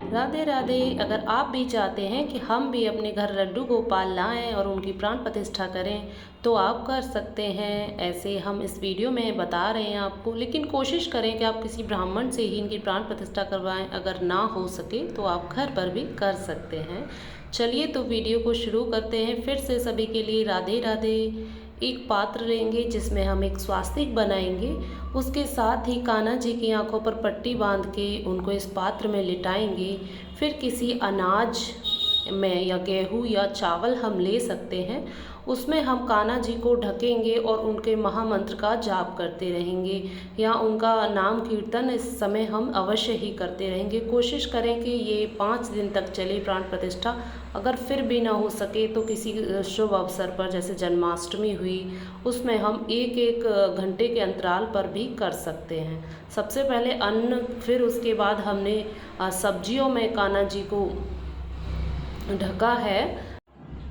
राधे राधे। अगर आप भी चाहते हैं कि हम भी अपने घर लड्डू गोपाल लाएं और उनकी प्राण प्रतिष्ठा करें तो आप कर सकते हैं। ऐसे हम इस वीडियो में बता रहे हैं आपको, लेकिन कोशिश करें कि आप किसी ब्राह्मण से ही इनकी प्राण प्रतिष्ठा करवाएं। अगर ना हो सके तो आप घर पर भी कर सकते हैं। चलिए तो वीडियो को शुरू करते हैं। फिर से सभी के लिए राधे राधे। एक पात्र लेंगे जिसमें हम एक स्वास्तिक बनाएंगे। उसके साथ ही कान्हा जी की आंखों पर पट्टी बांध के उनको इस पात्र में लिटाएंगे। फिर किसी अनाज में या गेहूँ या चावल हम ले सकते हैं, उसमें हम कान्हा जी को ढकेंगे और उनके महामंत्र का जाप करते रहेंगे या उनका नाम कीर्तन इस समय हम अवश्य ही करते रहेंगे। कोशिश करें कि ये 5 दिन तक चले प्राण प्रतिष्ठा। अगर फिर भी ना हो सके तो किसी शुभ अवसर पर, जैसे जन्माष्टमी हुई, उसमें हम एक एक घंटे के अंतराल पर भी कर सकते हैं। सबसे पहले अन्न, फिर उसके बाद हमने सब्जियों में कान्हा जी को ढका है।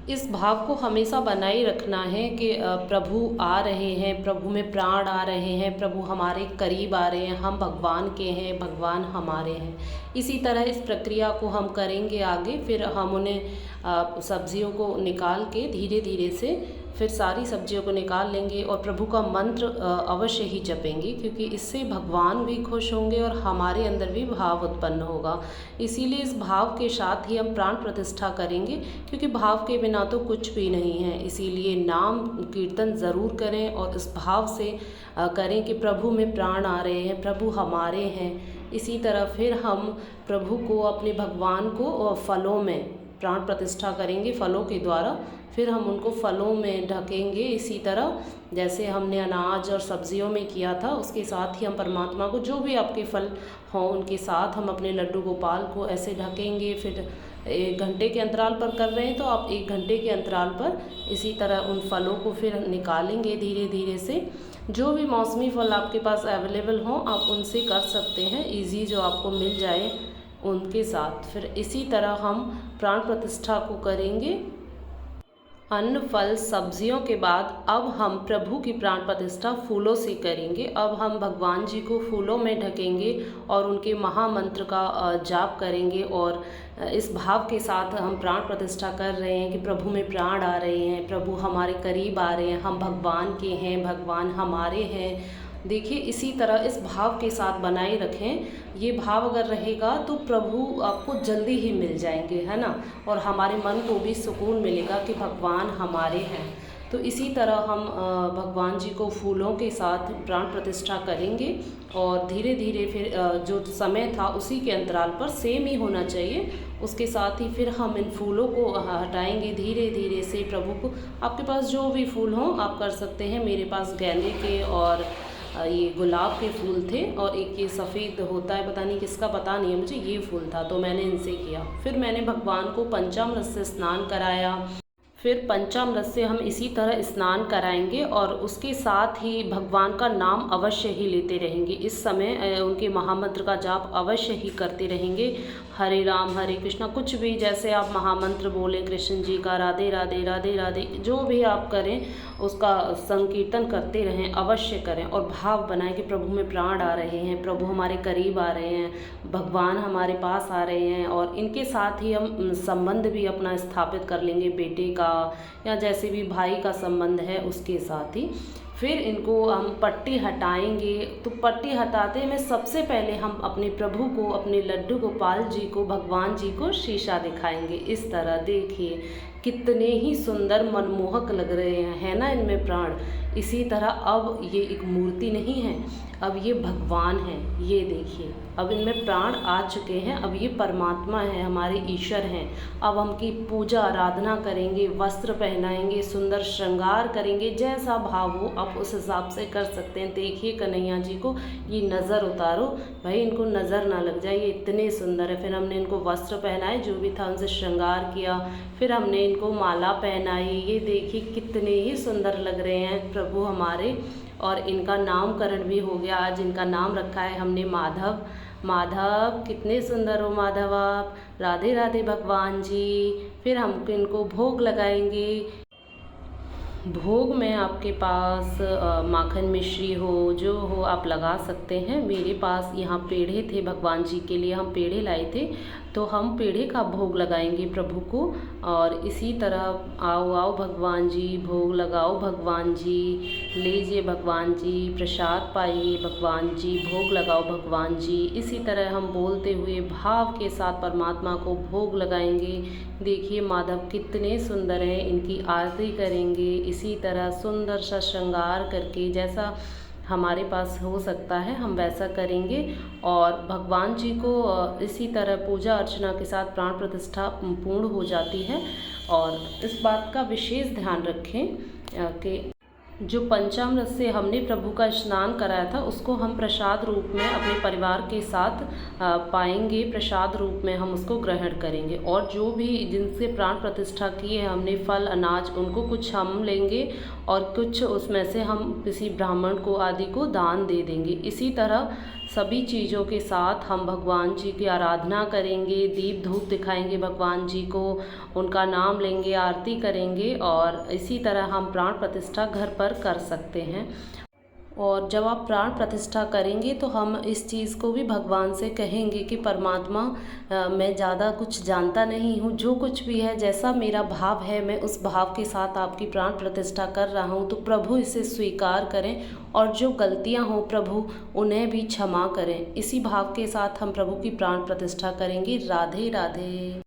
इस भाव को हमेशा बनाए रखना है कि प्रभु आ रहे हैं, प्रभु में प्राण आ रहे हैं, प्रभु हमारे करीब आ रहे हैं, हम भगवान के हैं, भगवान हमारे हैं। इसी तरह इस प्रक्रिया को हम करेंगे आगे। फिर हम उन्हें सब्जियों को निकाल के धीरे धीरे से फिर सारी सब्जियों को निकाल लेंगे और प्रभु का मंत्र अवश्य ही जपेंगे, क्योंकि इससे भगवान भी खुश होंगे और हमारे अंदर भी भाव उत्पन्न होगा। इसीलिए इस भाव के साथ ही हम प्राण प्रतिष्ठा करेंगे, क्योंकि भाव के बिना तो कुछ भी नहीं है। इसीलिए नाम कीर्तन ज़रूर करें और इस भाव से करें कि प्रभु में प्राण आ रहे हैं, प्रभु हमारे हैं। इसी तरह फिर हम प्रभु को, अपने भगवान को फलों में प्राण प्रतिष्ठा करेंगे, फलों के द्वारा। फिर हम उनको फलों में ढकेंगे, इसी तरह जैसे हमने अनाज और सब्जियों में किया था। उसके साथ ही हम परमात्मा को, जो भी आपके फल हों उनके साथ हम अपने लड्डू गोपाल को ऐसे ढकेंगे। फिर 1 घंटे के अंतराल पर कर रहे हैं तो आप 1 घंटे के अंतराल पर इसी तरह उन फलों को फिर निकालेंगे धीरे धीरे से। जो भी मौसमी फल आपके पास अवेलेबल हों आप उनसे कर सकते हैं, इजी जो आपको मिल जाए उनके साथ। फिर इसी तरह हम प्राण प्रतिष्ठा को करेंगे। अन्न, फल, सब्जियों के बाद अब हम प्रभु की प्राण प्रतिष्ठा फूलों से करेंगे। अब हम भगवान जी को फूलों में ढकेंगे और उनके महामंत्र का जाप करेंगे और इस भाव के साथ हम प्राण प्रतिष्ठा कर रहे हैं कि प्रभु में प्राण आ रहे हैं, प्रभु हमारे करीब आ रहे हैं, हम भगवान के हैं, भगवान हमारे हैं। देखिए, इसी तरह इस भाव के साथ बनाए रखें। ये भाव अगर रहेगा तो प्रभु आपको जल्दी ही मिल जाएंगे, है ना। और हमारे मन को भी सुकून मिलेगा कि भगवान हमारे हैं। तो इसी तरह हम भगवान जी को फूलों के साथ प्राण प्रतिष्ठा करेंगे और धीरे धीरे फिर जो समय था उसी के अंतराल पर सेम ही होना चाहिए। उसके साथ ही फिर हम इन फूलों को हटाएंगे धीरे धीरे से प्रभु को। आपके पास जो भी फूल हों आप कर सकते हैं। मेरे पास गेंदे के और ये गुलाब के फूल थे और एक ये सफ़ेद होता है, पता नहीं किसका, पता नहीं है मुझे, ये फूल था तो मैंने इनसे किया। फिर मैंने भगवान को पंचामृत से स्नान कराया। फिर पंचामृत से हम इसी तरह स्नान कराएंगे और उसके साथ ही भगवान का नाम अवश्य ही लेते रहेंगे। इस समय उनके महामंत्र का जाप अवश्य ही करते रहेंगे। हरे राम हरे कृष्णा, कुछ भी जैसे आप महामंत्र बोलें कृष्ण जी का, राधे राधे राधे राधे, जो भी आप करें उसका संकीर्तन करते रहें, अवश्य करें। और भाव बनाएं कि प्रभु में प्राण आ रहे हैं, प्रभु हमारे करीब आ रहे हैं, भगवान हमारे पास आ रहे हैं। और इनके साथ ही हम संबंध भी अपना स्थापित कर लेंगे, बेटे का या जैसे भी भाई का संबंध है उसके साथ ही। फिर इनको हम पट्टी हटाएंगे। तो पट्टी हटाते में सबसे पहले हम अपने प्रभु को, अपने लड्डू गोपाल जी को, भगवान जी को शीशा दिखाएंगे। इस तरह देखिए कितने ही सुंदर मनमोहक लग रहे हैं, है ना, इनमें प्राण। इसी तरह अब ये एक मूर्ति नहीं है, अब ये भगवान है। ये देखिए अब इनमें प्राण आ चुके हैं, अब ये परमात्मा है, हमारे ईश्वर हैं। अब हम की पूजा आराधना करेंगे, वस्त्र पहनाएंगे, सुंदर श्रृंगार करेंगे। जैसा भाव हो आप उस हिसाब से कर सकते हैं। देखिए कन्हैया जी को ये नज़र उतारो भाई, इनको नज़र ना लग जाए, ये इतने सुंदर है। फिर हमने इनको वस्त्र पहनाए, जो भी था उनसे श्रृंगार किया। फिर हमने इनको माला पहनाई। ये देखिए कितने ही सुंदर लग रहे हैं प्रभु हमारे। और इनका नामकरण भी हो गया। आज इनका नाम रखा है हमने माधव। माधव, कितने सुंदर हो माधव आप, राधे राधे भगवान जी। फिर हम इनको भोग लगाएंगे। भोग में आपके पास माखन मिश्री हो, जो हो आप लगा सकते हैं। मेरे पास यहाँ पेड़े थे, भगवान जी के लिए हम पेड़े लाए थे, तो हम पेड़े का भोग लगाएंगे प्रभु को। और इसी तरह आओ आओ भगवान जी, भोग लगाओ भगवान जी, लीजिए भगवान जी, प्रसाद पाइए भगवान जी, भोग लगाओ भगवान जी। इसी तरह हम बोलते हुए भाव के साथ परमात्मा को भोग लगाएंगे। देखिए माधव कितने सुंदर हैं, इनकी आरती करेंगे। इसी तरह सुंदर सा श्रृंगार करके, जैसा हमारे पास हो सकता है हम वैसा करेंगे। और भगवान जी को इसी तरह पूजा अर्चना के साथ प्राण प्रतिष्ठा पूर्ण हो जाती है। और इस बात का विशेष ध्यान रखें कि जो पंचामृत से हमने प्रभु का स्नान कराया था, उसको हम प्रसाद रूप में अपने परिवार के साथ पाएंगे, प्रसाद रूप में हम उसको ग्रहण करेंगे। और जो भी जिनसे प्राण प्रतिष्ठा की है हमने, फल अनाज, उनको कुछ हम लेंगे और कुछ उसमें से हम किसी ब्राह्मण को आदि को दान दे देंगे। इसी तरह सभी चीज़ों के साथ हम भगवान जी की आराधना करेंगे, दीप धूप दिखाएंगे भगवान जी को, उनका नाम लेंगे, आरती करेंगे। और इसी तरह हम प्राण प्रतिष्ठा घर पर कर सकते हैं। और जब आप प्राण प्रतिष्ठा करेंगे तो हम इस चीज़ को भी भगवान से कहेंगे कि परमात्मा, मैं ज़्यादा कुछ जानता नहीं हूँ, जो कुछ भी है जैसा मेरा भाव है, मैं उस भाव के साथ आपकी प्राण प्रतिष्ठा कर रहा हूँ, तो प्रभु इसे स्वीकार करें। और जो गलतियाँ हों प्रभु, उन्हें भी क्षमा करें। इसी भाव के साथ हम प्रभु की प्राण प्रतिष्ठा करेंगे। राधे राधे।